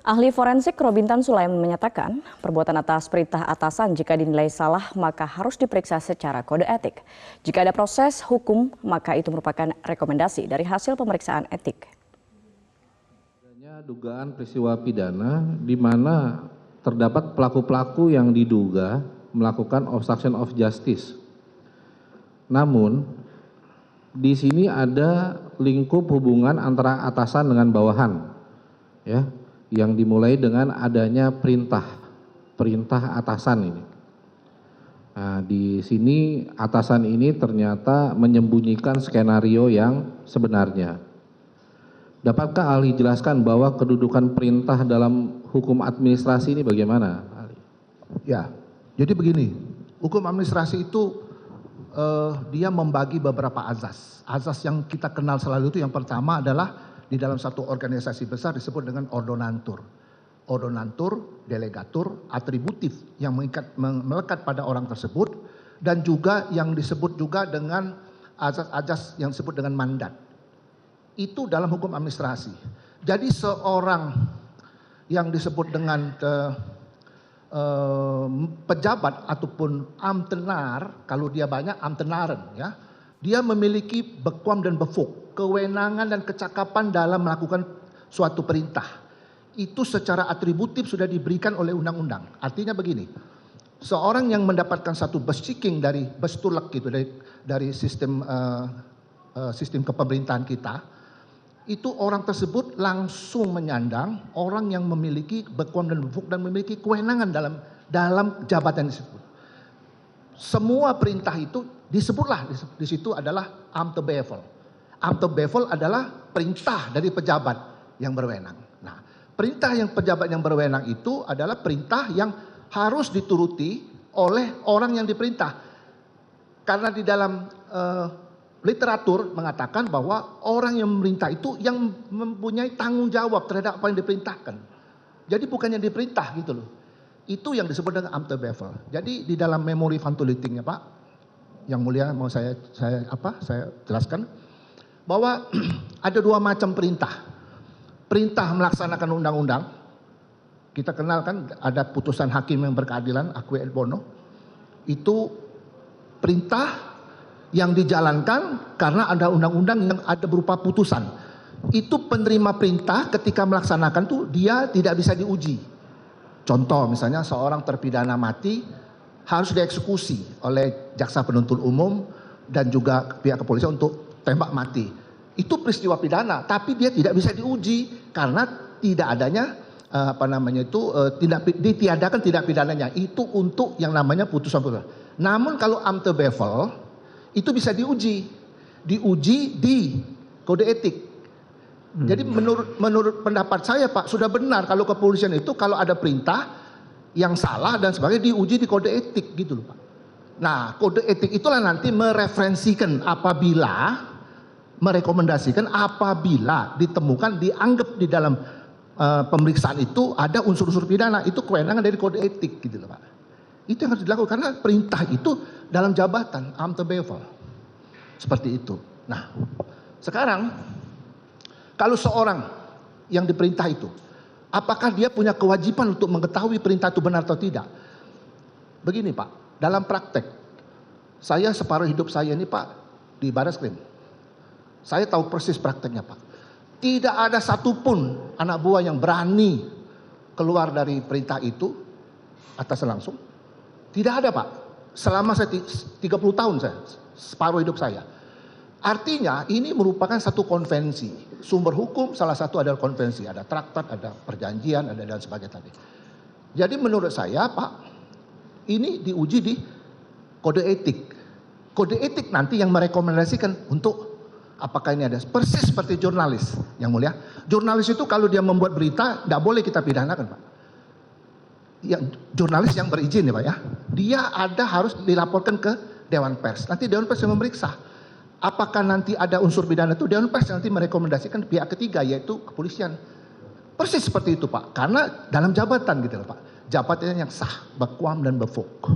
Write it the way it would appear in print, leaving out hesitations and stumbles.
Ahli forensik Robintan Sulaiman menyatakan perbuatan atas perintah atasan jika dinilai salah maka harus diperiksa secara kode etik. Jika ada proses hukum maka itu merupakan rekomendasi dari hasil pemeriksaan etik. Adanya dugaan peristiwa pidana di mana terdapat pelaku-pelaku yang diduga melakukan obstruction of justice. Namun di sini ada lingkup hubungan antara atasan dengan bawahan, ya, yang dimulai dengan adanya perintah atasan ini. Nah, di sini atasan ini ternyata menyembunyikan skenario yang sebenarnya. Dapatkah ahli jelaskan bahwa kedudukan perintah dalam hukum administrasi ini bagaimana? Ya, jadi begini, hukum administrasi itu dia membagi beberapa azas. Azas yang kita kenal selalu itu yang pertama adalah di dalam satu organisasi besar disebut dengan ordonantur. Ordonantur, delegatur, atributif yang melekat pada orang tersebut dan juga yang disebut juga dengan azas-azas yang disebut dengan mandat. Itu dalam hukum administrasi. Jadi seorang yang disebut dengan pejabat ataupun amtenar, kalau dia banyak amtenaren, ya, dia memiliki bekwam dan befuk, kewenangan dan kecakapan dalam melakukan suatu perintah. Itu secara atributif sudah diberikan oleh undang-undang. Artinya begini, seorang yang mendapatkan satu besiking dari bestulek gitu dari sistem kepemerintahan kita, itu orang tersebut langsung menyandang orang yang memiliki bekwam dan befuk dan memiliki kewenangan dalam jabatan tersebut. Semua perintah itu disebutlah di situ adalah amtebevel. Amtebevel adalah perintah dari pejabat yang berwenang. Nah, perintah yang pejabat yang berwenang itu adalah perintah yang harus dituruti oleh orang yang diperintah. Karena di dalam literatur mengatakan bahwa orang yang memerintah itu yang mempunyai tanggung jawab terhadap apa yang diperintahkan. Jadi bukan yang diperintah gitu loh. Itu yang disebut dengan amtebevel. Jadi di dalam memori van Tullitingnya Pak, yang mulia mau saya jelaskan bahwa ada dua macam perintah. Perintah melaksanakan undang-undang. Kita kenal kan ada putusan hakim yang berkeadilan, acquis et bono. Itu perintah yang dijalankan karena ada undang-undang yang ada berupa putusan. Itu penerima perintah ketika melaksanakan tuh dia tidak bisa diuji. Contoh misalnya seorang terpidana mati harus dieksekusi oleh jaksa penuntut umum dan juga pihak kepolisian untuk tembak mati. Itu peristiwa pidana, tapi dia tidak bisa diuji karena tidak adanya ditiadakan tindak pidananya. Itu untuk yang namanya putusan-putusan. Namun kalau amtebevel itu bisa diuji di kode etik. Jadi menurut pendapat saya Pak, sudah benar kalau kepolisian itu kalau ada perintah yang salah dan sebagainya diuji di kode etik gitu loh Pak. Nah, kode etik itulah nanti mereferensikan merekomendasikan apabila ditemukan dianggap di dalam pemeriksaan itu ada unsur-unsur pidana, itu kewenangan dari kode etik gitu loh Pak. Itu yang harus dilakukan karena perintah itu dalam jabatan amtebevel. Seperti itu. Nah, sekarang kalau seorang yang diperintah itu, apakah dia punya kewajiban untuk mengetahui perintah itu benar atau tidak? Begini Pak, dalam praktek, saya separuh hidup saya ini Pak di Barreskrim. Saya tahu persis prakteknya Pak. Tidak ada satupun anak buah yang berani keluar dari perintah itu atas langsung. Tidak ada Pak. Selama saya 30 tahun saya, separuh hidup saya. Artinya ini merupakan satu konvensi. Sumber hukum salah satu adalah konvensi. Ada traktat, ada perjanjian, ada dan sebagainya tadi. Jadi menurut saya Pak, ini diuji di kode etik. Kode etik nanti yang merekomendasikan untuk apakah ini ada. Persis seperti jurnalis yang mulia. Jurnalis itu kalau dia membuat berita, tidak boleh kita pidanakan Pak. Ya, jurnalis yang berizin ya Pak ya. Dia harus dilaporkan ke Dewan Pers. Nanti Dewan Pers yang memeriksa. Apakah nanti ada unsur pidana itu Dewan Pers nanti merekomendasikan pihak ketiga yaitu kepolisian. Persis seperti itu Pak. Karena dalam jabatan gitu loh Pak. Jabatan yang sah, bekwam dan befuk.